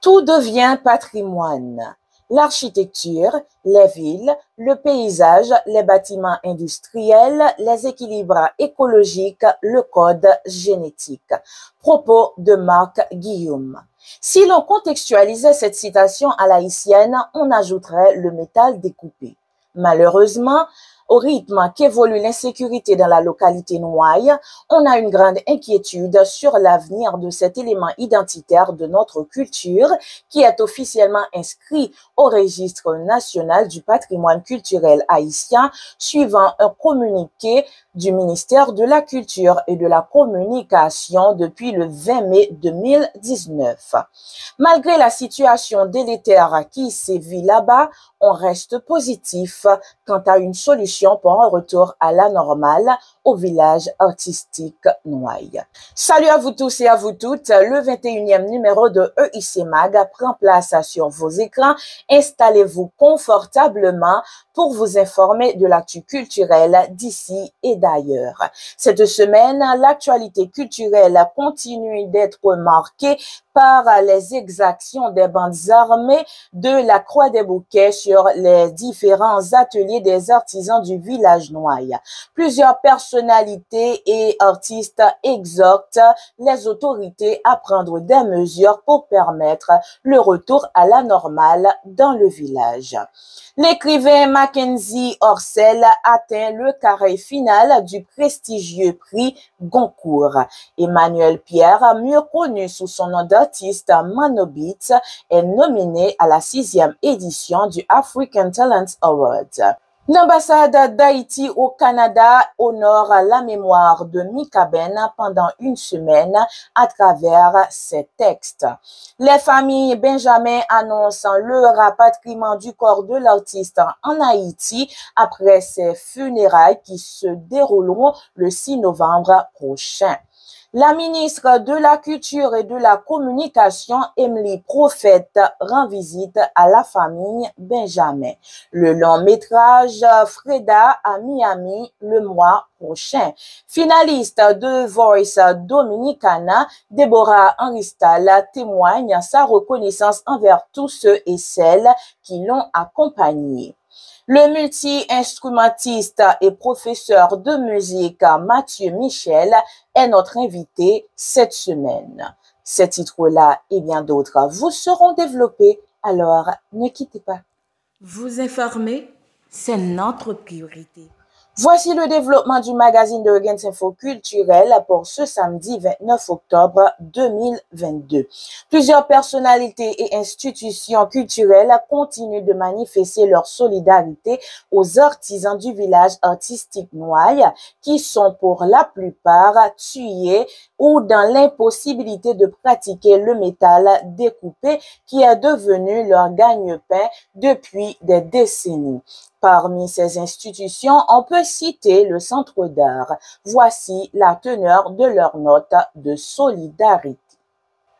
Tout devient patrimoine. L'architecture, les villes, le paysage, les bâtiments industriels, les équilibres écologiques, le code génétique. Propos de Marc Guillaume. Si l'on contextualisait cette citation à la haïtienne, on ajouterait le métal découpé. Malheureusement, au rythme qu'évolue l'insécurité dans la localité Noailles, on a une grande inquiétude sur l'avenir de cet élément identitaire de notre culture qui est officiellement inscrit au registre national du patrimoine culturel haïtien suivant un communiqué du ministère de la Culture et de la Communication depuis le 20 mai 2019. Malgré la situation délétère qui sévit là-bas, on reste positif quant à une solution pour un retour à la normale au village artistique Noailles. Salut à vous tous et à vous toutes. Le 21e numéro de EIC Mag prend place sur vos écrans. Installez-vous confortablement pour vous informer de l'actu culturelle d'ici et d'ailleurs. Cette semaine, l'actualité culturelle continue d'être marquée par les exactions des bandes armées de la Croix des Bouquets sur les différents ateliers des artisans du village Noailles. Plusieurs personnalités et artistes exhortent les autorités à prendre des mesures pour permettre le retour à la normale dans le village. L'écrivain Mackenzie Orsel atteint le carré final du prestigieux prix Goncourt. Emmanuel Pierre, mieux connu sous son nom d'artiste Manobit, est nominé à la 6e édition du African Talent Award. L'ambassade d'Haïti au Canada honore la mémoire de Mika Ben pendant une semaine à travers ses textes. Les familles Benjamin annoncent le rapatriement du corps de l'artiste en Haïti après ses funérailles qui se dérouleront le 6 novembre prochain. La ministre de la Culture et de la Communication, Emily Prophète, rend visite à la famille Benjamin. Le long métrage Freda à Miami le mois prochain. Finaliste de Voice Dominicana, Deborah Henristal témoigne sa reconnaissance envers tous ceux et celles qui l'ont accompagnée. Le multi-instrumentiste et professeur de musique Mathieu Michel est notre invité cette semaine. Ces titres-là et bien d'autres vous seront développés, alors ne quittez pas. Vous informer, c'est notre priorité. Voici le développement du magazine de Gens Info Culturel pour ce samedi 29 octobre 2022. Plusieurs personnalités et institutions culturelles continuent de manifester leur solidarité aux artisans du village artistique Noailles qui sont pour la plupart tués ou dans l'impossibilité de pratiquer le métal découpé qui est devenu leur gagne-pain depuis des décennies. Parmi ces institutions, on peut citer le Centre d'art. Voici la teneur de leur note de solidarité.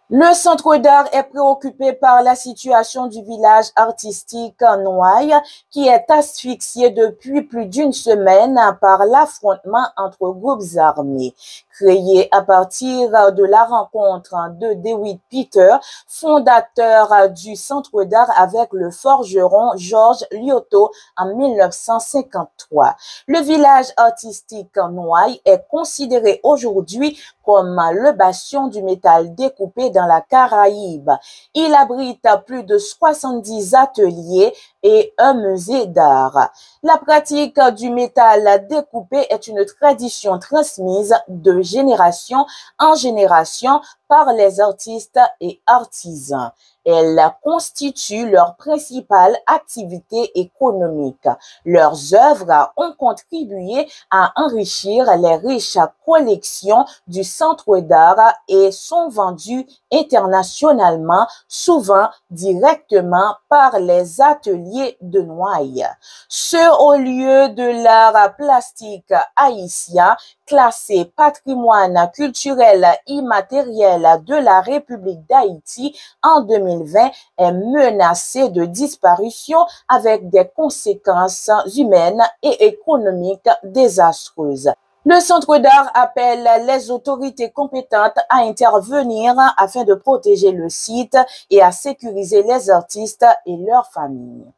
Le Centre d'art est préoccupé par la situation du village artistique Noailles qui est asphyxié depuis plus d'une semaine par l'affrontement entre groupes armés. Créé à partir de la rencontre de Dewitt Peter, fondateur du Centre d'art avec le forgeron Georges Liotto en 1953. Le village artistique Noailles est considéré aujourd'hui comme le bastion du métal découpé dans la Caraïbe. Il abrite plus de 70 ateliers et un musée d'art. La pratique du métal découpé est une tradition transmise de génération en génération par les artistes et artisans. Elle constitue leur principale activité économique. Leurs œuvres ont contribué à enrichir les riches collections du Centre d'art et sont vendues internationalement, souvent directement par les ateliers de Noailles. Ce haut lieu de l'art plastique haïtien, classé patrimoine culturel immatériel de la République d'Haïti en 2020, est menacé de disparition avec des conséquences humaines et économiques désastreuses. Le Centre d'art appelle les autorités compétentes à intervenir afin de protéger le site et à sécuriser les artistes et leurs familles.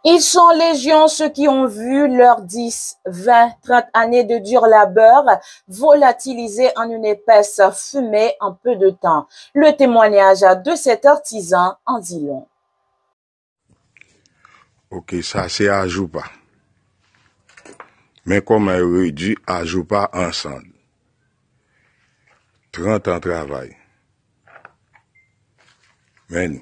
Ils sont légion ceux qui ont vu leurs 10, 20, 30 années de dur labeur volatilisées en une épaisse fumée en peu de temps. Le témoignage de cet artisan en dit long. Ok, ça c'est à Joupa. Mais comme elle réduit à Joupa ensemble. 30 ans de travail. Men.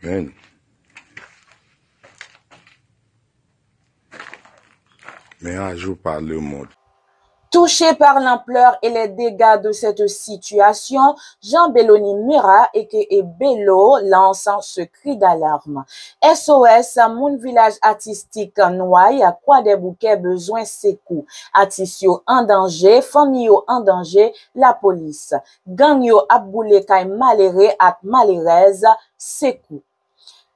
Men. Mais à Joupa le monde. Touché par l'ampleur et les dégâts de cette situation, Jean Belloni Mura et Bello lance ce cri d'alarme. SOS, mon village artistique Noailles, à quoi des bouquets besoin secours. Artistes en danger, famille en danger, la police. Gang yo ap boule kay maléré ak malérez, secours.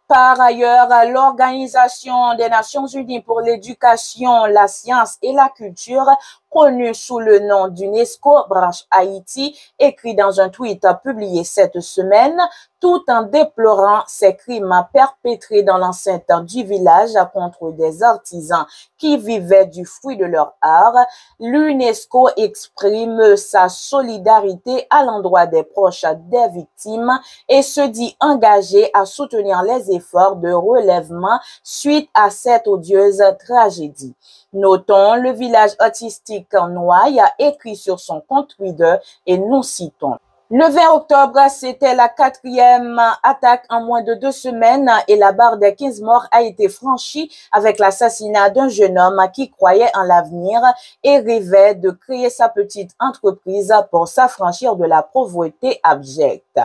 Par ailleurs, l'Organisation des Nations Unies pour l'éducation, la science et la culture, connue sous le nom d'UNESCO, branche Haïti, écrit dans un tweet publié cette semaine, tout en déplorant ces crimes perpétrés dans l'enceinte du village contre des artisans qui vivaient du fruit de leur art, l'UNESCO exprime sa solidarité à l'endroit des proches des victimes et se dit engagé à soutenir les efforts de relèvement suite à cette odieuse tragédie. Notons, le village artistique Noailles a écrit sur son compte Twitter et nous citons. Le 20 octobre, c'était la 4e attaque en moins de 2 semaines et la barre des 15 morts a été franchie avec l'assassinat d'un jeune homme qui croyait en l'avenir et rêvait de créer sa petite entreprise pour s'affranchir de la pauvreté abjecte.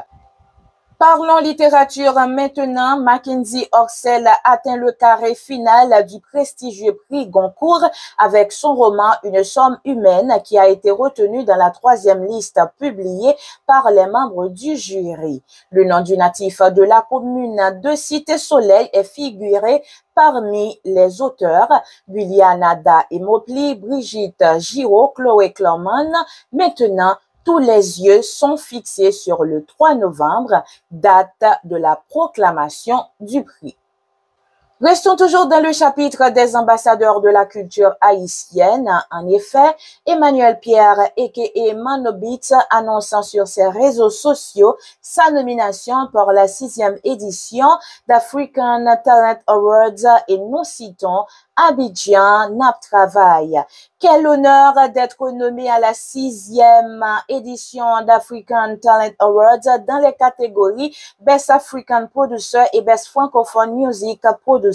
Parlons littérature maintenant. Mackenzie Orsel atteint le carré final du prestigieux prix Goncourt avec son roman Une somme humaine qui a été retenu dans la 3e liste publiée par les membres du jury. Le nom du natif de la commune de Cité-Soleil est figuré parmi les auteurs. Willianada et Mopley, Brigitte Giraud, Chloé Clermont. Maintenant, tous les yeux sont fixés sur le 3 novembre, date de la proclamation du prix. Restons toujours dans le chapitre des ambassadeurs de la culture haïtienne. En effet, Emmanuel Pierre aka Manobit annonce sur ses réseaux sociaux sa nomination pour la 6e édition d'African Talent Awards et nous citons Abidjan Nap Travail. Quel honneur d'être nommé à la 6e édition d'African Talent Awards dans les catégories Best African Producer et Best Francophone Music Producer.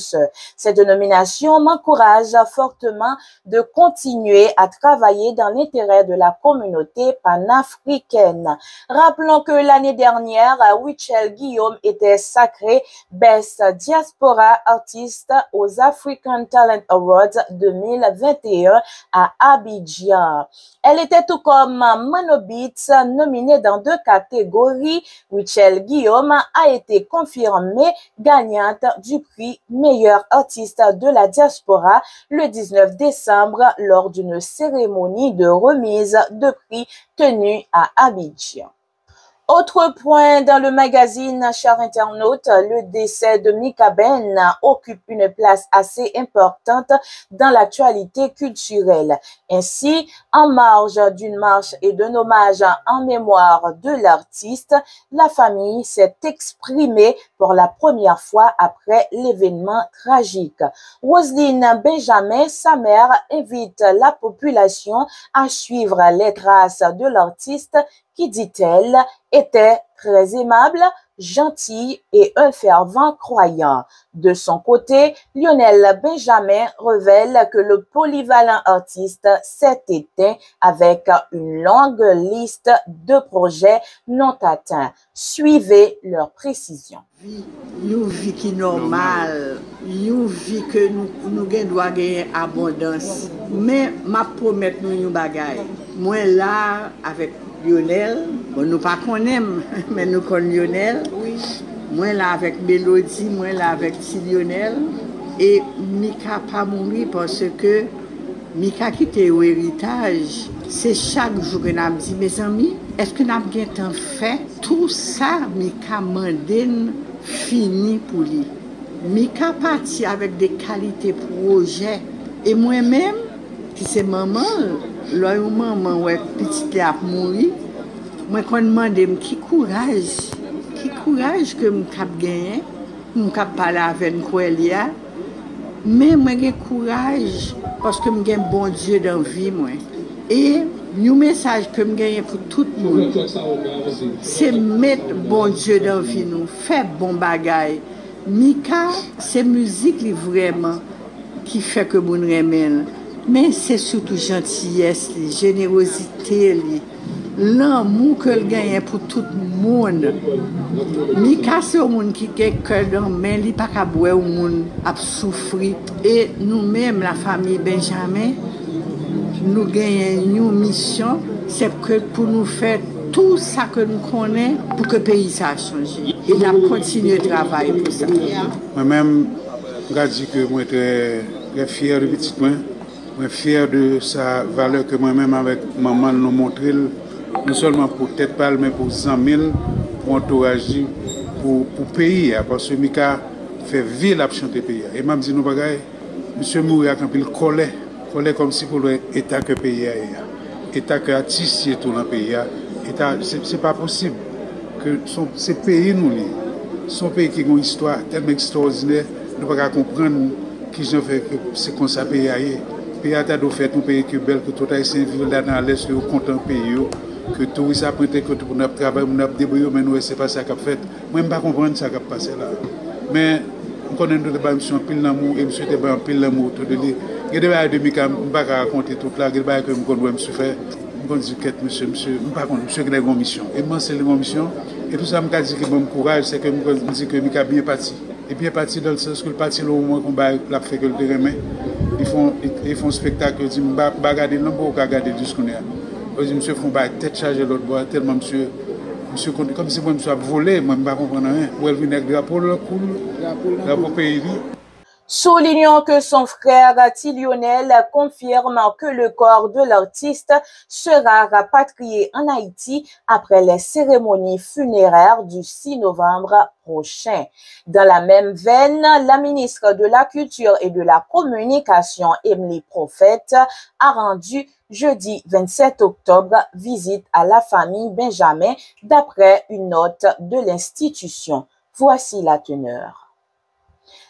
Cette nomination m'encourage fortement de continuer à travailler dans l'intérêt de la communauté panafricaine. Rappelons que l'année dernière, Wichel Guillaume était sacré Best Diaspora Artist aux African Talent Awards 2021 à Abidjan. Elle était tout comme Manobit nominée dans 2 catégories. Wichel Guillaume a été confirmée gagnante du prix meilleur artiste de la diaspora le 19 décembre lors d'une cérémonie de remise de prix tenue à Abidjan. Autre point dans le magazine, chers internautes, le décès de Mika Ben occupe une place assez importante dans l'actualité culturelle. Ainsi, en marge d'une marche et d'un hommage en mémoire de l'artiste, la famille s'est exprimée pour la première fois après l'événement tragique. Roselyne Benjamin, sa mère, invite la population à suivre les traces de l'artiste qui, dit-elle, était très aimable, gentil et un fervent croyant. De son côté, Lionel Benjamin révèle que le polyvalent artiste s'est éteint avec une longue liste de projets non atteints. Suivez leurs précisions. Nous vie qui normal, nous vie que nous doit gagner abondance. Mais ma promet nous une bagaille. Moi là avec Lionel, bon, nous pas connaissons, mais nous connaissons Lionel. Oui. Moi là avec Mélodie, moi là avec Lionel. Et Mika pas mourir parce que Mika qui était au héritage. C'est chaque jour que nous dit, mes amis, est-ce que nous avons fait tout ça, Mika Mandine fini pour lui. Mika parti avec des qualités projets. Et moi-même, qui c'est maman, là où maman ouais petite a mouru, moi quand demande qui courage que me cap gagner, me cap parler avec Coelia, mais moi j'ai courage parce que me gagne bon Dieu dans vie moi. Et le message que me gagne pour tout le monde, c'est mettre bon Dieu dans vie nous, faire bon bagaille. Mika, c'est musique vraiment qui fait que mon remède. Mais c'est surtout gentillesse, générosité, l'amour que le gagne pour tout le monde. Mika, c'est un monde qui a cœur dans main, il pas qu'à boire au monde a souffrir. Et nous-mêmes, la famille Benjamin, nous gagnons une mission, c'est que pour nous faire tout ça que nous connaissons pour que le pays ça change. Et nous allons continuer de travailler pour ça. Moi-même, je dis que moi suis très fier de petit moi. Je suis fier de sa valeur que moi-même avec maman nous montré, non seulement pour tête pâle, mais pour 100 000, pour entourage, pour le pays. Parce que Mika fait ville à chanter le pays. Et je dis nous bagaille, monsieur Mouria quand il collait comme si pour l'État que le pays a. État que artiste tout dans le pays. C'est pas possible que ce pays nous lie. Son pays qui a une histoire tellement extraordinaire, nous ne pouvons pas comprendre qui j'en fait que c'est comme ça pays ailleurs. Le pays a fait un pays qui est bel, que tout haïtien vivent là dans l'Est, que content pays, que tout touristes apprennent que tout notre travail, notre débrouille, mais nous c'est pas ça qu'a fait. Moi je ne comprends pas ça qui a passé là. Mais on connaît nous débat monsieur en pile l'amour et monsieur débat en pile l'amour autour de lui. Il y a des débat de Mika, je ne peux pas raconter tout là, il y a des débat que je connais monsieur faire. Je dis que monsieur, par contre, monsieur qui a une mission. Et moi, c'est une mission. Et tout ça, je dis que mon courage, c'est que je dis que Mika bien parti. Et bien parti dans le sens que le parti, au moment qu'on va faire que le terrain, ils font un spectacle, ils disent, je ne vais pas regarder, non, je ne vais pas regarder tout ce qu'on a. Ils disent, monsieur, il faut tête chargée l'autre bois, tellement monsieur, comme si moi, je suis volé, moi, je ne vais pas comprendre rien. Où elle vient avec le drapeau pays. Soulignons que son frère Lionel confirme que le corps de l'artiste sera rapatrié en Haïti après les cérémonies funéraires du 6 novembre prochain. Dans la même veine, la ministre de la Culture et de la Communication, Emily Prophète, a rendu jeudi 27 octobre visite à la famille Benjamin d'après une note de l'institution. Voici la teneur.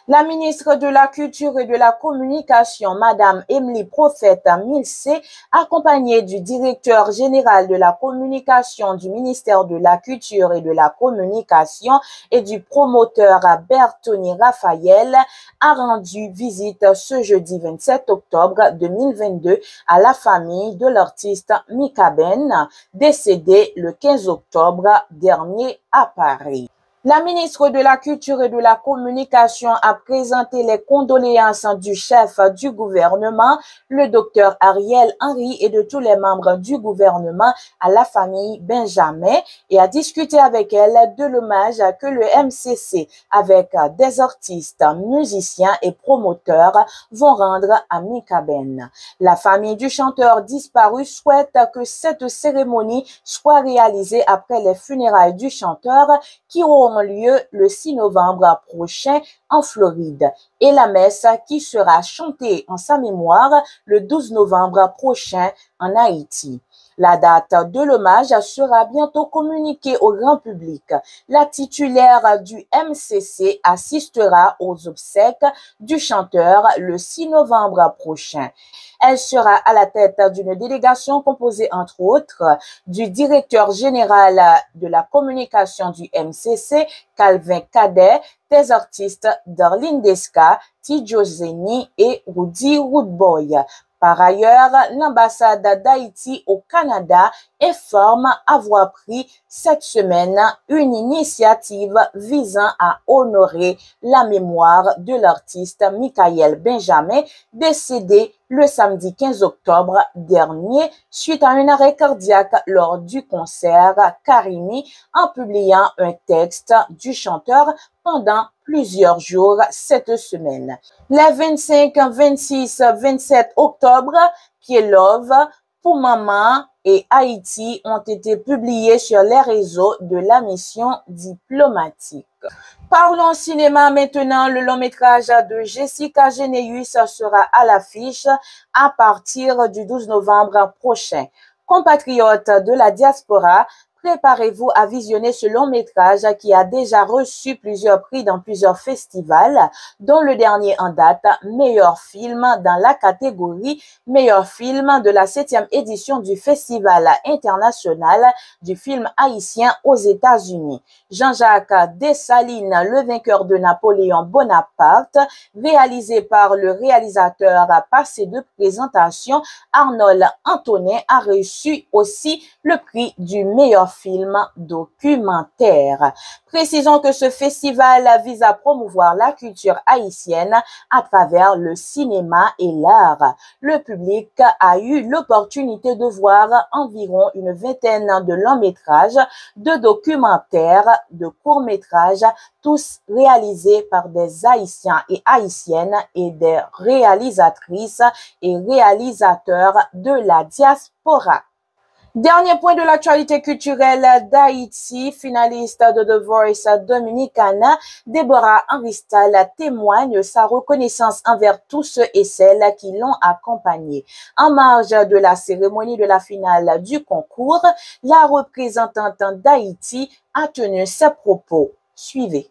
La ministre de la Culture et de la Communication, Madame Emily Prophète Milsé, accompagnée du directeur général de la communication du ministère de la Culture et de la Communication et du promoteur Bertoni Raphaël, a rendu visite ce jeudi 27 octobre 2022 à la famille de l'artiste Mika Ben, décédé le 15 octobre dernier à Paris. La ministre de la Culture et de la Communication a présenté les condoléances du chef du gouvernement, le docteur Ariel Henry, et de tous les membres du gouvernement à la famille Benjamin et a discuté avec elle de l'hommage que le MCC, avec des artistes, musiciens et promoteurs, vont rendre à Mika Ben. La famille du chanteur disparu souhaite que cette cérémonie soit réalisée après les funérailles du chanteur qui auront lieu le 6 novembre prochain en Floride et la messe qui sera chantée en sa mémoire le 12 novembre prochain en Haïti. La date de l'hommage sera bientôt communiquée au grand public. La titulaire du MCC assistera aux obsèques du chanteur le 6 novembre prochain. Elle sera à la tête d'une délégation composée entre autres du directeur général de la communication du MCC, Calvin Cadet, des artistes Darlene Desca, Tidjo Zeni et Rudy Rootboy. Par ailleurs, l'ambassade d'Haïti au Canada informe avoir pris cette semaine une initiative visant à honorer la mémoire de l'artiste Michael Benjamin, décédé le samedi 15 octobre dernier suite à un arrêt cardiaque lors du concert Karimi en publiant un texte du chanteur pendant plusieurs jours cette semaine. Les 25, 26, 27 octobre, Pielov, Pour Maman et Haïti ont été publiés sur les réseaux de la mission diplomatique. Parlons cinéma maintenant. Le long métrage de Jessica Généus sera à l'affiche à partir du 12 novembre prochain. Compatriotes de la diaspora, préparez-vous à visionner ce long métrage qui a déjà reçu plusieurs prix dans plusieurs festivals, dont le dernier en date, meilleur film dans la catégorie meilleur film de la 7e édition du Festival international du film haïtien aux États-Unis. Jean-Jacques Dessalines, le vainqueur de Napoléon Bonaparte, réalisé par le réalisateur passé de présentation Arnold Antonin, a reçu aussi le prix du meilleur film documentaire. Précisons que ce festival vise à promouvoir la culture haïtienne à travers le cinéma et l'art. Le public a eu l'opportunité de voir environ une vingtaine de longs métrages, de documentaires, de courts métrages, tous réalisés par des Haïtiens et Haïtiennes et des réalisatrices et réalisateurs de la diaspora. Dernier point de l'actualité culturelle d'Haïti, finaliste de The Voice Dominicana, Déborah Henristal témoigne sa reconnaissance envers tous ceux et celles qui l'ont accompagnée. En marge de la cérémonie de la finale du concours, la représentante d'Haïti a tenu ses propos. Suivez.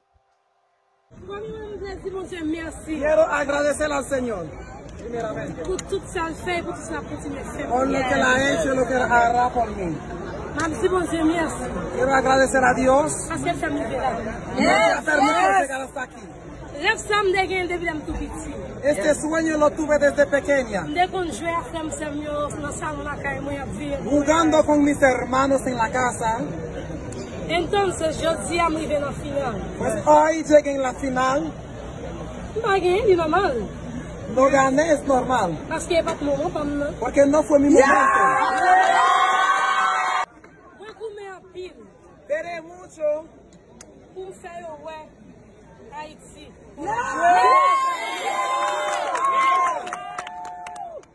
Merci. Quiero agradecer al Señor. Por todo ça fait, por todo ça continue faire. Por lo que la ha hecho, lo que hará por mí. Merci, bon Dieu, merci. Quiero agradecer a Dios. Parce que ça me fait là. Me permite llegar hasta aquí. Rêve ça me dégaine depuis que je suis petit. Este sueño lo tuve desde pequeña. Jugando con mis hermanos en la casa. Entonces yo sí amo ir en la final. Pues hoy llegué en la final. No gané, normal. No gané, es normal. Porque no fue mi momento. Voy a comer a pil. Veré mucho. Pour faire ouais Haïti.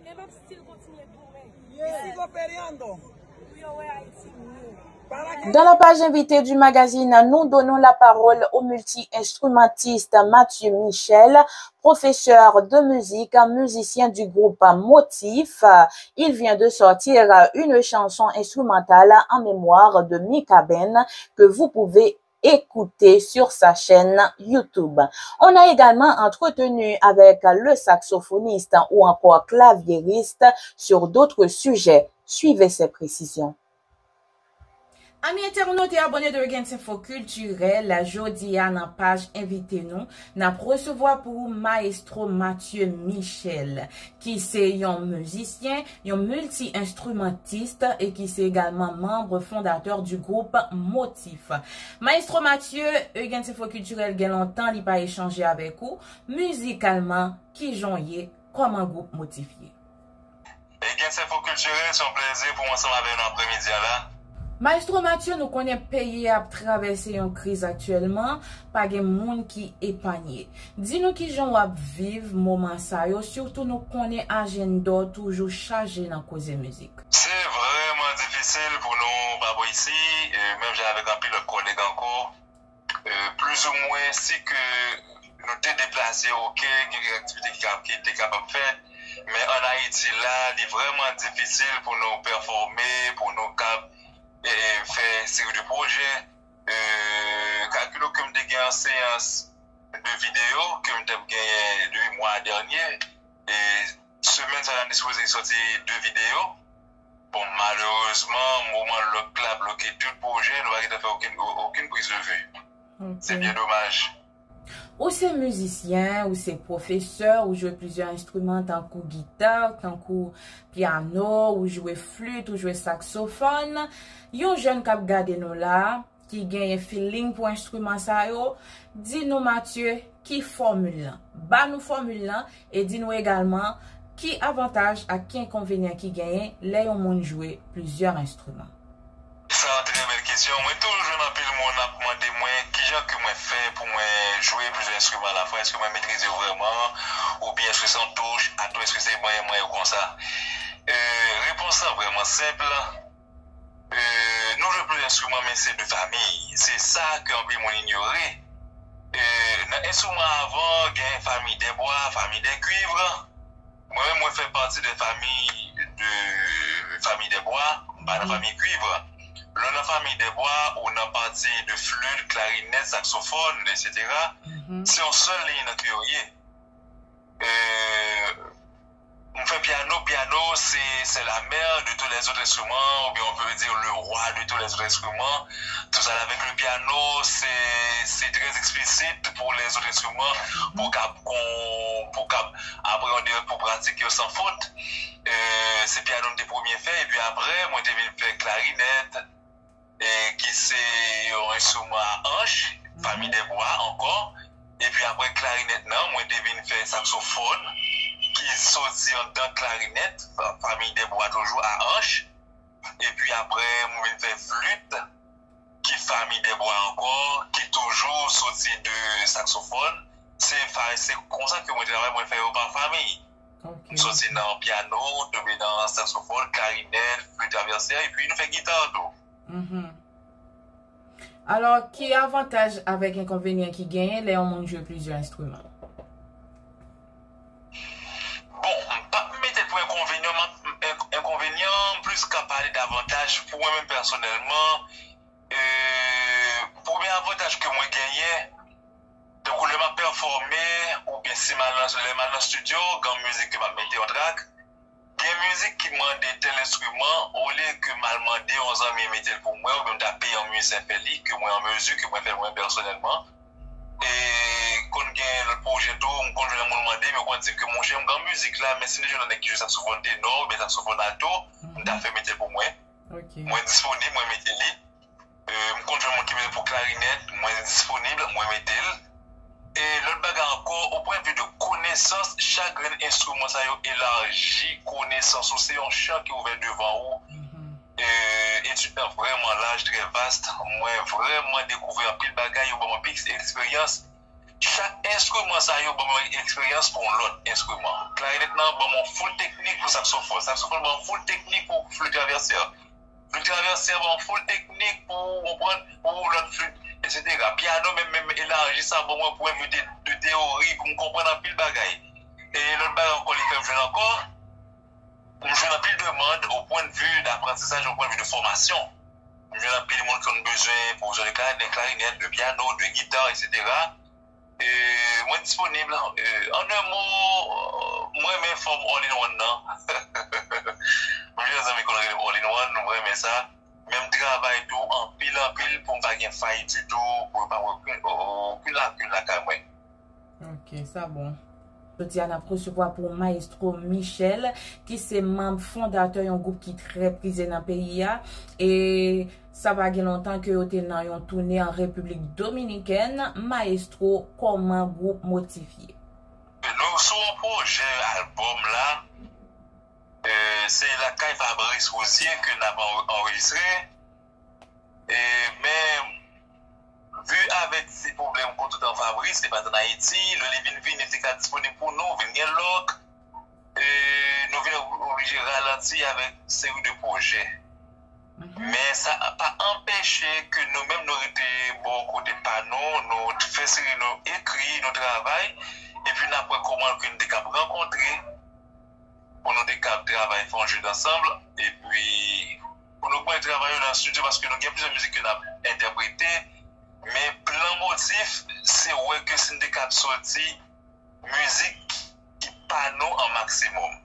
Et va still continuer pour moi. Y sigo peleando. Dans la page invitée du magazine, nous donnons la parole au multi-instrumentiste Mathieu Michel, professeur de musique, musicien du groupe Motif. Il vient de sortir une chanson instrumentale en mémoire de Mika Ben que vous pouvez écouter sur sa chaîne YouTube. On a également entretenu avec le saxophoniste ou encore claviériste sur d'autres sujets. Suivez ces précisions. Amis internautes et abonnés de Regense Info Culturel, la jodi à la page invité nous, n'a recevoir pour maestro Mathieu Michel, qui c'est un musicien, un multi-instrumentiste et qui c'est également membre fondateur du groupe Motif. Maestro Mathieu, Regense Info Culturel, il y a longtemps, il pas échangé avec vous, musicalement, qui joignait comme un groupe motifié. Regense Info Culturel, c'est un plaisir pour moi ensemble avec nous après-midi là. Maestro Mathieu, nous connaissons pays à traverser une crise actuellement, pas de monde qui épargne. Dis-nous qui j'en va vivre moment ça yo, surtout nous connaissons agenda toujours chargé dans cause de musique. C'est vraiment difficile pour nous pas ici, même j'ai avec un pilote collègue encore, plus ou moins si que nous t'es déplacé OK, quelques activités qui étaient capables de faire, mais en Haïti là, c'est vraiment difficile pour nous performer, pour nous et faire série de projets, calculer que je gagné en séance de vidéo que je gagné le mois dernier et semaine ça a disposé sortir 2 vidéos. Bon malheureusement moment le club bloqué tout le projet, nous n'avons pas fait aucune prise de vue. Okay. C'est bien dommage. Ou c'est musicien, ou c'est professeur, ou jouer plusieurs instruments, tant que guitare, tant que piano, ou jouer flûte, ou jouer saxophone. Yon jeune kap gade nous là, qui gagne feeling pour instrument ça yo, dis-nous Mathieu, qui formule là. Ba nous formule là, et dis-nous également, qui avantage à qui inconvénient qui gagne, les on monde jouer plusieurs instruments? Ça, très belle question. Moi, toujours, dans le monde a demandé moi, qui genre que moi fait pour moi jouer plusieurs instruments à la fois? Est-ce que moi maîtrise vraiment? Ou bien est-ce que c'est en touche? À toi, est-ce que c'est moi ou comme ça? Réponse vraiment simple. Nous jouons plusieurs instruments, mais c'est de famille. C'est ça qu'on peut ignorer. Dans l'instrument avant, il y a une famille des bois, famille des cuivres. Moi-même, moi, je fais partie des familles des bois, pas de la famille cuivre. Dans la famille des bois, on a parti de flûte, clarinette, saxophone, etc. C'est en seule ligne que on fait piano. Piano, c'est la mère de tous les autres instruments, ou bien on peut dire le roi de tous les autres instruments. Tout ça avec le piano, c'est très explicite pour les autres instruments, pour appréhender, pour pratiquer sans faute. C'est piano des premiers faits, et puis après, moi, je devais faire clarinette, qui c'est un instrument à hanche, famille des bois encore. Et puis après clarinette, non, moi, je devais faire saxophone, qui sortit dans clarinette, famille des bois toujours à hanche. Et puis après, moi, je fais flûte, qui famille des bois encore, qui toujours sorti de saxophone. C'est comme ça que moi, je travaille, moi, je fais par famille. Okay. Sorti dans piano, tomber dans saxophone, clarinette, flûte traversière, et puis nous fait guitare tout. Alors, qui avantage avec inconvénient qui gagne, les on joue plusieurs instruments? Bon, pas mettre pour inconvénient, plus qu'à parler d'avantages pour moi-même personnellement. Premier avantage que moi gagnais, donc le m'a performé, ou bien si mal dans studio, quand musique que m'a metté en track, il y a musique qui m'a demandé tel instrument, au lieu que m'a demandé 11 ans mais mettre pour moi, ou bien m'a payé en musique sympathique, que moi en mesure, que moi fais moi personnellement. Et quand j'ai le projet tout, quand je l'ai demandé, mais quand dit que mon j'aime en musique là, mais si les gens qui jouent saxophone ténor, mais saxophone alto, m'a fait mettre pour moi. Moi disponible, moi mettre lui. Quand je m'occupe pour clarinette, moi disponible, moi mettre. Et l'autre bagarre encore, au point de vue de connaissance, chaque instrument ça élargi connaissance, c'est un champ qui est ouvert devant vous. Étudiant vraiment large, très vaste. Moi, vraiment découvert un pile bagaille, une pile expérience. Chaque instrument ça a une expérience pour l'autre instrument. Clarinette, non, bon, full technique pour saxophone. Saxophone, bon, full technique pour flûte traversière. Flûte traversière, bon, full technique pour l'autre flûte. Etc. Piano, même élargi ça, bon, moi, pour vue de théorie, pour me comprendre un pile bagaille. Et l'autre bagaille encore, il fait encore, je n'ai pile de demande au point de vue d'apprentissage, au point de vue de formation. Je n'ai pile de monde qui ont besoin pour jouer des clarinettes, de piano, de guitare, etc. Et moi, disponible. En un mot, moi-même, forme all-in-one, non? Moi, j'ai des amis qui ont all-in-one, moi, mais ça. Même travail tout en pile pour ne pas avoir faille du tout, pour ne pas avoir aucune lacune là quand même. Ok, ça bon. Je tiens à recevoir pour Maestro Michel, qui c'est membre fondateur d'un groupe qui est très prisé dans le pays. Et ça va bien longtemps que vous êtes dans une tournée en République Dominicaine. Maestro, comment groupe motivé? Nous, sur un projet album là, c'est la Caille Fabrice Rosier que nous avons enregistré. Mais vu avec ces problèmes qu'on a en Fabrice, c'est pas en Haïti, le Living n'était pas disponible pour nous, venir l'auc. Nous venons obligés de ralentir avec une série de projets. Mais ça n'a pas empêché que nous-mêmes nous étions beaucoup de panneaux, nous faisons nos écrits, nos travail, et puis nous avons comment nous avons rencontré. Pour nous travailler, faire un jeu d'ensemble, et puis pour nous travailler dans le studio parce que nous avons plusieurs musiques que nous avons interprétées, mais plein motif, c'est ouais que c'est des cas sortis musique qui panneau en maximum.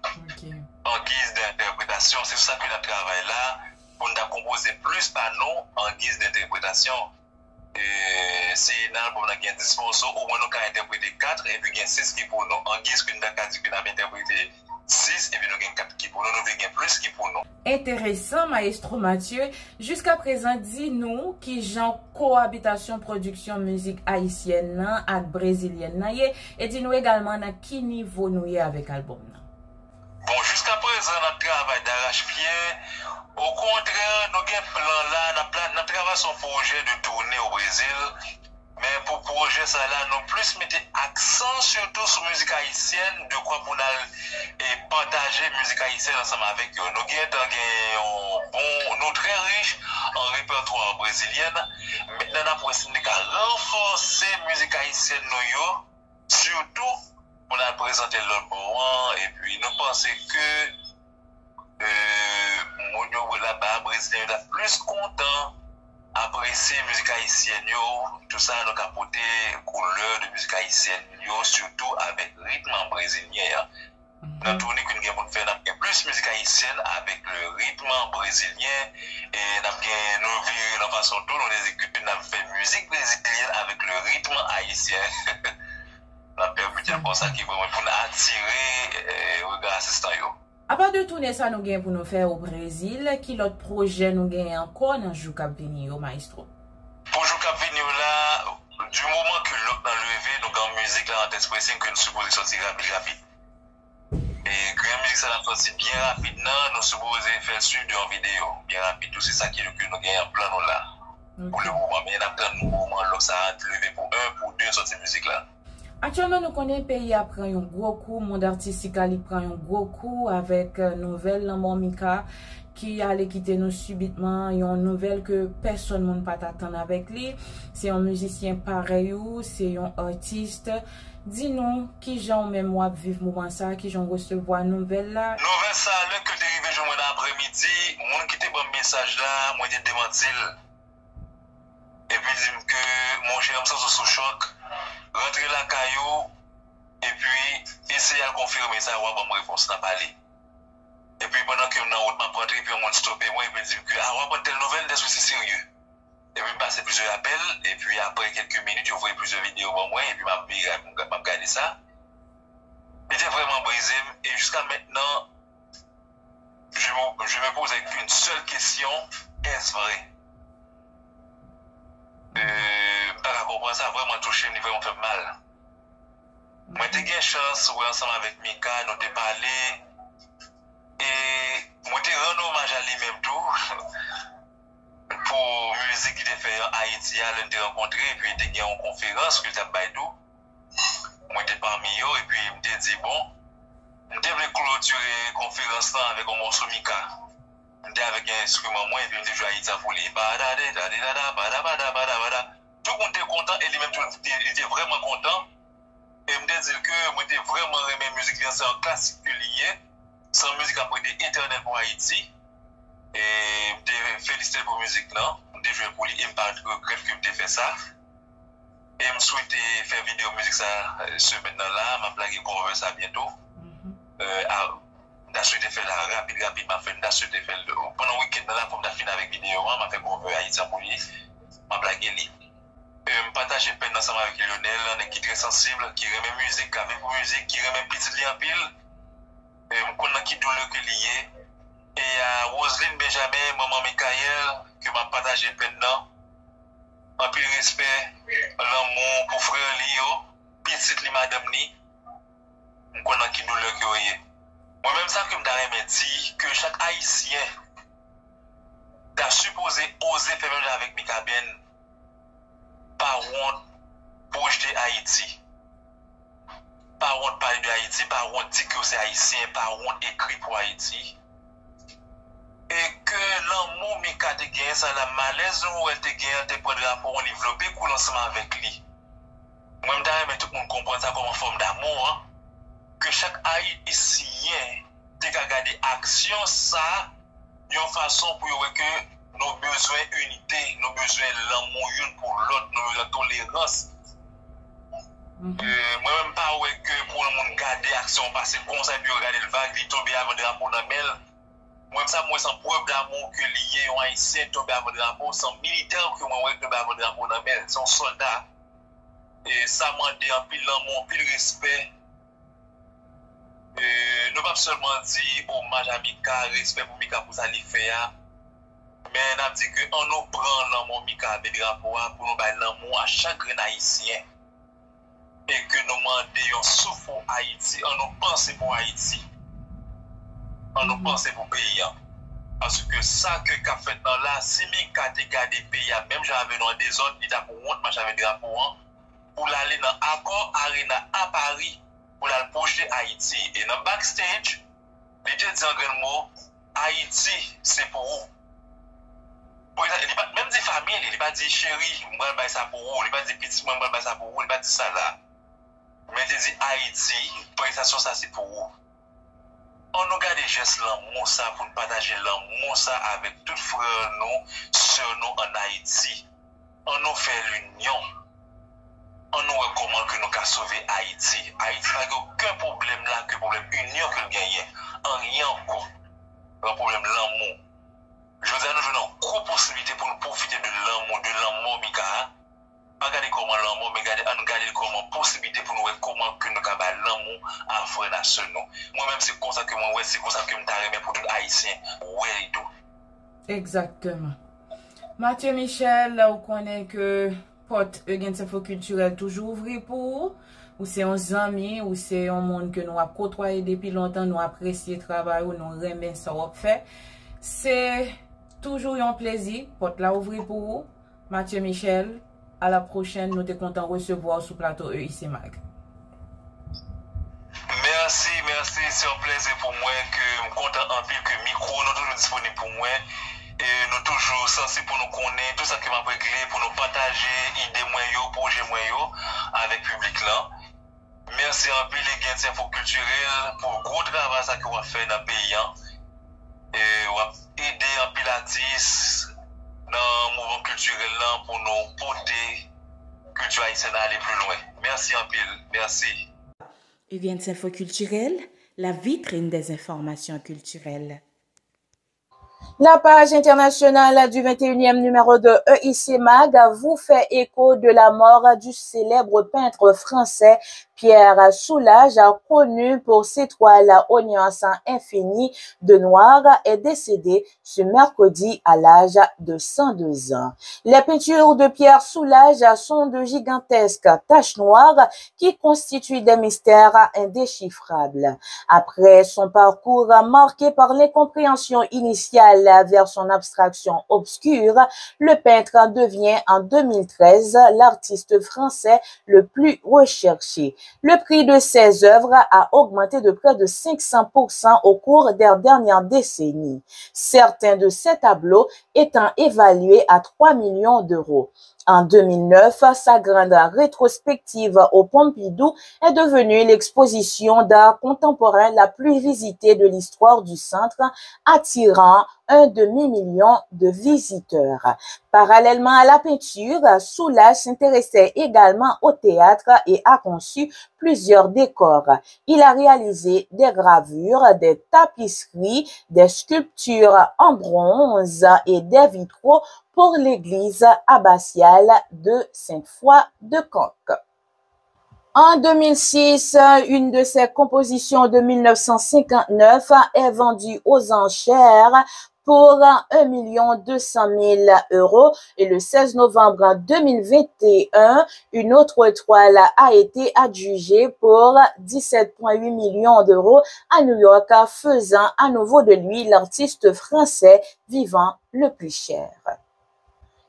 En guise d'interprétation, c'est ça que nous travaillons là, pour nous composer plus panneaux en guise d'interprétation. C'est dans l'album qui a 10 morceaux, au moins nous avons interprété 4, et puis il y a 6 qui pour nous, en guise que nous avons interprété 6 et puis nous avons 4 qui pour nous, nous avons plus qui pour nous. Intéressant, Maestro Mathieu. Jusqu'à présent, dis-nous qui genre cohabitation, production, musique haïtienne et brésilienne. Et dis-nous également à qui niveau nous y avec l'album. avons plan là, nous travaillons sur un projet de tournée au Brésil. Mais pour projet ça là, nous plus mettons accent surtout sur la musique haïtienne, de quoi pour nous partager la musique haïtienne ensemble avec eux. Nous sommes très riches en répertoire brésilien. Maintenant, nous avons essayé de renforcer la musique haïtienne, surtout pour nous présenter l'autre moment. Et puis nous pensons que là-bas, Brésilien est plus content apprécier la musique haïtienne, tout ça nous capoté couleur de musique haïtienne, surtout avec le rythme brésilien. Dans la tournée que nous avons fait, nous avons plus de musique haïtienne avec le rythme brésilien et nous avons vu la façon dont nous exécutons, nous avons fait musique brésilienne avec le rythme haïtien. Nous avons permis comme ça qui vraiment pour attirer le regard assistant. À part de tourner ça, nous gagnons pour nous faire au Brésil, qui l'autre projet nous gagne encore dans Jou K'ap Vini au maestro? Pour Jou K'ap Vini là, du moment que l'autre a levé, nous avons musique là en expression que nous supposons sortir rapide. Et grand musique ça l'a sorti bien rapidement, nous supposons faire suivre en vidéo, bien rapide. Tout c'est ça qui nous gagne en plan là. Pour le moment, mais il y a plein de moments là ça a levé pour un, pour deux sorties musique là. Actuellement, nous connaissons le pays a pris un gros coup, le monde artistique a pris un gros coup avec nouvelle Lambo Mika qui allait quitter nous subitement. Il y a une nouvelle que personne ne peut attendre avec lui. C'est un musicien pareil ou c'est un artiste. Dis-nous qui j'en même moi vivre moment ça, qui j'en recevoir nouvelle là. Nouvelle ça, là que dérivé jour après-midi, mon qui était bon message là, moi j'ai démenti. Et puis dit que mon cher me sous choc. Rentrer la caillou et puis essayer de confirmer ça, avoir bonne réponse dans parler. Et puis pendant que je suis en route, je rentre et puis on m'a stoppé moi et puis dit que ah ouais, telle nouvelle, c'est sérieux. Et puis passer plusieurs appels et puis après quelques minutes, je vois plusieurs vidéos pour moi et puis je regarder ça. J'étais vraiment brisé et jusqu'à maintenant, je me pose avec une seule question, est-ce vrai? Par comprendre ça, vraiment touché, il vraiment fait mal. Moi, j'ai eu une chance, ensemble avec Mika, nous avons parlé. Et moi, j'ai rendu hommage à lui-même tout. Pour la musique qu'il a fait en Haïti, il a rencontré, et puis il a eu une conférence que il a fait tout. Moi, j'étais parmi eux, et puis il m'a dit, bon, je voulais clôturer la conférence avec un morceau Mika. Avec un instrument, moi, et puis je jouais Haïti pour lui. Tout le monde était content, et lui-même, il était vraiment content. Et il me dit que moi, j'étais vraiment aimé la musique, c'est un classique que lié. Sans musique après des éternels pour Haïti. Et je me félicité pour la musique là. Je joué pour lui, et je ne regrette que je fait ça. Et je souhaite faire vidéo musique ça ce maintenant-là. Je vais cover ça bientôt. Je souhaité faire la rapidement. Je souhaité faire pendant le week-end là, pour me finir avec vidéo. Je vais faire cover Haïti pour lui. Je vais lui. Je partage peine ensemble avec Lionel, on est très sensible, qui remet musique, avec musique, qui remet petit lien pile. Je connais qui douleur que lié. Et à Roselyne Benjamin, maman Michael, que m'a partagé peine dans. Un peu de respect, l'amour pour frère Lio, petit li madame ni. Je connais qui douleur que lié. Moi-même, ça que je me dit que chaque Haïtien a supposé oser faire même avec Mika Ben. Pas honte pour jeter Haïti. Pas honte parler de Haïti, pas honte dire que c'est haïtien, pas honte écrit pour Haïti. Et que l'amour Mika te gagne, ça la malaise où elle te gagne, te prend rapport, on développe cool ensemble avec lui. Moi-même, mais tout le monde comprend ça comme une forme d'amour. Hein? Que chaque Haïtien te garder action, ça, d'une façon pour que nos besoins d'unité, nos besoins de l'amour une pour l'autre, nos besoins de tolérance. Moi-même, pas que pour le monde garder action, parce que comme ça, puis regarder le vague, il tombe avant le drapeau dans le mel. Moi-même, ça, moi, sans preuve d'amour que lié, un haïtien tombe avant le drapeau, sans militaire que moi, tombe avant le drapeau dans le mel, sans soldat. Et ça m'a dit un pile l'amour, un pile respect. Nous pas seulement dire hommage à Mika, respect pour Mika pour ça lui faire. Mais on a dit qu'on nous prend l'amour Mika avec le rapport pour nous donner l'amour à chaque haïtien. Et que nous demandons souffle pour Haïti, on nous pense pour Haïti. On nous pense pour le pays. Parce que ça que qu'a fait dans là, si Mika te gade pays, même j'avais dans des zones, il a pour honte, moi j'avais drapeau pour l'aller dans Accor Arena à Paris, pour la projeter Haïti. Et dans backstage, les gens disent en grand mot, Haïti, c'est pour vous. Même des familles, il n'a pas dit chérie, moi je vais ça pour vous, il n'a pas dit petit, moi je vais ça pour vous, il n'a pas dit ça là. Mais il dit Haïti, présentation ça c'est pour vous. On nous garde des gestes l'amour ça pour nous partager l'amour ça avec tous frères nous, sœurs nous en Haïti. On nous fait l'union. On nous recommande que nous avons sauvé Haïti. Haïti n'a aucun problème là que problème union que nous gagnons. En rien encore. Le problème l'amour. Je veux dire, nous avons une grosse possibilité pour nous profiter de l'amour, Mika. Regardez comment l'amour, mais regardez comment possibilité pour nous voir comment que nous avons l'amour à frère nationaux. Moi-même, c'est comme ça que moi, c'est comme ça que je me pour tout Haïtien. Ouais, et tout. Exactement. Mathieu Michel, vous connaissez que porte Eugen Info Culturel toujours ouvert pour ou c'est un ami ou c'est un monde que nous avons côtoyé depuis longtemps, nous apprécions le travail ou nous aimons ça fait. C'est toujours un plaisir porte la ouvrir pour vous. Mathieu Michel, à la prochaine, nous sommes contents de recevoir sur le plateau EIC Mag. Merci, c'est un plaisir pour moi que je suis content en pile que le micro est toujours disponible pour moi. Et nous toujours sensibles pour nous connaître tout ça qui m'a réglé, pour nous partager idées moyens, projets moyens avec le public là. Merci en pile les Gens Info Culturel pour le gros travail ça que vous fait dans le pays. Et vous aider en pile artistes dans le mouvement culturel là pour nous porter culture haïtienne à aller plus loin. Merci en pile, merci. Eugen Info Culturel, la vitrine des informations culturelles. La page internationale du 21e numéro de EIC Mag vous fait écho de la mort du célèbre peintre français Pierre Soulages, connu pour ses toiles aux nuances infinies de noir, est décédé ce mercredi à l'âge de 102 ans. Les peintures de Pierre Soulages sont de gigantesques taches noires qui constituent des mystères indéchiffrables. Après son parcours marqué par l'incompréhension initiale vers son abstraction obscure, le peintre devient en 2013 l'artiste français le plus recherché. Le prix de ses œuvres a augmenté de près de 500% au cours des dernières décennies, certains de ces tableaux étant évalués à 3 millions d'euros. En 2009, sa grande rétrospective au Pompidou est devenue l'exposition d'art contemporain la plus visitée de l'histoire du centre, attirant un demi-million de visiteurs. Parallèlement à la peinture, Soulages s'intéressait également au théâtre et a conçu plusieurs décors. Il a réalisé des gravures, des tapisseries, des sculptures en bronze et des vitraux pour l'église abbatiale de Sainte-Foy de Conques. En 2006, une de ses compositions de 1959 est vendue aux enchères pour 1 200 000 € et le 16 novembre 2021, une autre toile a été adjugée pour 17,8 millions d'euros à New York, faisant à nouveau de lui l'artiste français vivant le plus cher.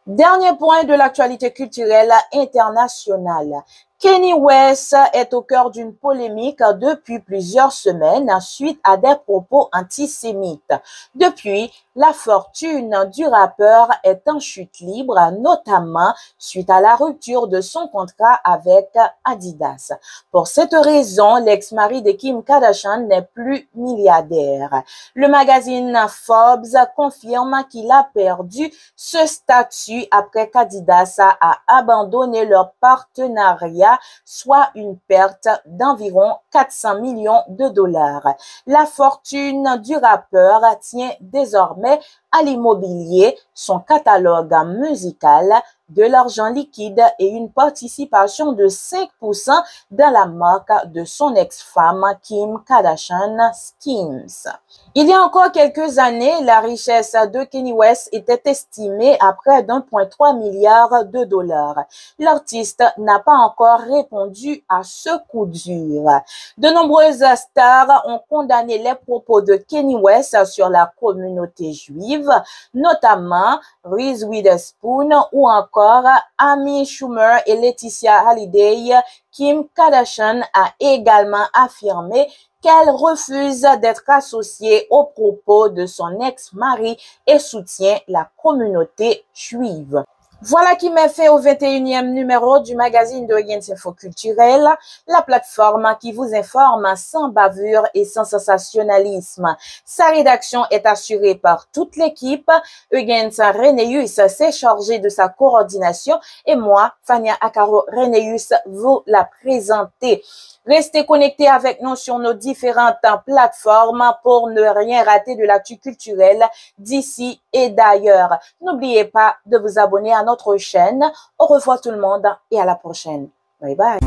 Dernier point de l'actualité culturelle internationale. Kanye West est au cœur d'une polémique depuis plusieurs semaines suite à des propos antisémites. Depuis, la fortune du rappeur est en chute libre, notamment suite à la rupture de son contrat avec Adidas. Pour cette raison, l'ex-mari de Kim Kardashian n'est plus milliardaire. Le magazine Forbes confirme qu'il a perdu ce statut après qu'Adidas a abandonné leur partenariat, soit une perte d'environ 400 millions de dollars. La fortune du rappeur tient désormais à l'immobilier, son catalogue musical, de l'argent liquide et une participation de 5% dans la marque de son ex-femme Kim Kardashian Skims. Il y a encore quelques années, la richesse de Kanye West était estimée à près d'1,3 milliard de dollars. L'artiste n'a pas encore répondu à ce coup dur. De nombreuses stars ont condamné les propos de Kanye West sur la communauté juive, notamment Reese Witherspoon ou encore Amy Schumer et Laetitia Hallyday. Kim Kardashian a également affirmé qu'elle refuse d'être associée aux propos de son ex-mari et soutient la communauté juive. Voilà qui met fin au 21e numéro du magazine de Eugens Info Culturel, la plateforme qui vous informe sans bavure et sans sensationnalisme. Sa rédaction est assurée par toute l'équipe. Eugens Renéus s'est chargé de sa coordination et moi, Fania Akaro Renéus, vous la présentez. Restez connectés avec nous sur nos différentes plateformes pour ne rien rater de l'actu culturelle d'ici et d'ailleurs. N'oubliez pas de vous abonner à notre chaîne. Au revoir tout le monde et à la prochaine. Bye bye.